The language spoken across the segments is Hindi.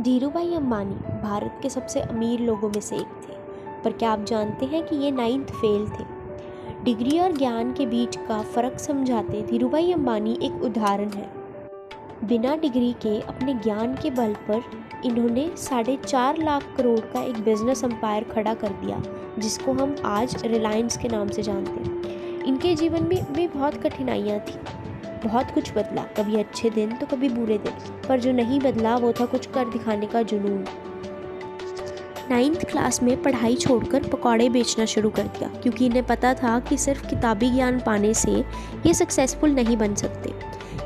धीरूभाई अंबानी भारत के सबसे अमीर लोगों में से एक थे, पर क्या आप जानते हैं कि ये 9th फेल थे। डिग्री और ज्ञान के बीच का फ़र्क समझाते धीरूभाई अंबानी एक उदाहरण है। बिना डिग्री के अपने ज्ञान के बल पर इन्होंने 4.5 लाख करोड़ का एक बिजनेस एम्पायर खड़ा कर दिया, जिसको हम आज रिलायंस के नाम से जानते हैं। इनके जीवन में भी बहुत कठिनाइयाँ थी, बहुत कुछ बदला, कभी अच्छे दिन तो कभी बुरे दिन, पर जो नहीं बदला वो था कुछ कर दिखाने का जुनून। 9th क्लास में पढ़ाई छोड़कर पकौड़े बेचना शुरू कर दिया, क्योंकि इन्हें पता था कि सिर्फ किताबी ज्ञान पाने से ये सक्सेसफुल नहीं बन सकते।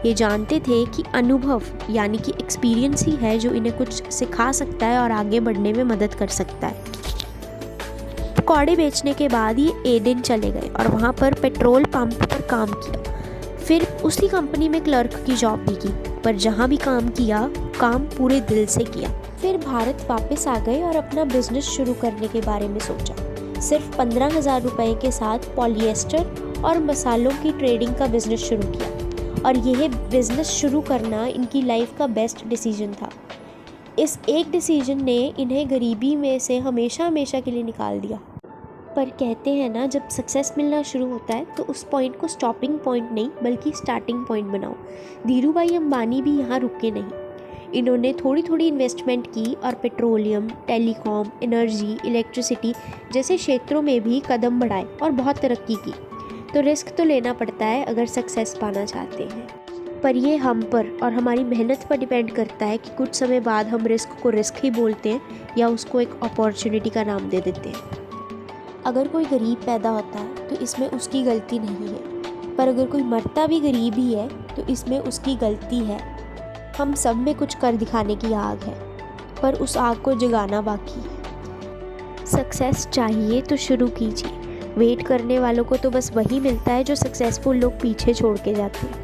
ये जानते थे कि अनुभव यानी कि एक्सपीरियंस ही है जो इन्हें कुछ सिखा सकता है और आगे बढ़ने में मदद कर सकता है। पकौड़े बेचने के बाद ये एडेन चले गए और वहाँ पर पेट्रोल पंप पर काम किया। फिर उसी कंपनी में क्लर्क की जॉब भी की, पर जहाँ भी काम किया काम पूरे दिल से किया। फिर भारत वापस आ गए और अपना बिजनेस शुरू करने के बारे में सोचा। सिर्फ 15,000 रुपये के साथ पॉलिएस्टर और मसालों की ट्रेडिंग का बिजनेस शुरू किया, और यह बिजनेस शुरू करना इनकी लाइफ का बेस्ट डिसीजन था। इस एक डिसीजन ने इन्हें गरीबी में से हमेशा हमेशा के लिए निकाल दिया। पर कहते हैं ना, जब सक्सेस मिलना शुरू होता है तो उस पॉइंट को स्टॉपिंग पॉइंट नहीं बल्कि स्टार्टिंग पॉइंट बनाओ। धीरूभाई अंबानी भी यहाँ रुके नहीं। इन्होंने थोड़ी थोड़ी इन्वेस्टमेंट की और पेट्रोलियम, टेलीकॉम, एनर्जी, इलेक्ट्रिसिटी जैसे क्षेत्रों में भी कदम बढ़ाए और बहुत तरक्की की। तो रिस्क तो लेना पड़ता है अगर सक्सेस पाना चाहते हैं, पर ये हम पर और हमारी मेहनत पर डिपेंड करता है कि कुछ समय बाद हम रिस्क को रिस्क ही बोलते हैं या उसको एक अपॉर्चुनिटी का नाम दे देते हैं। अगर कोई गरीब पैदा होता है तो इसमें उसकी गलती नहीं है, पर अगर कोई मरता भी गरीब ही है तो इसमें उसकी गलती है। हम सब में कुछ कर दिखाने की आग है, पर उस आग को जगाना बाकी है। सक्सेस चाहिए तो शुरू कीजिए। वेट करने वालों को तो बस वही मिलता है जो सक्सेसफुल लोग पीछे छोड़ के जाते हैं।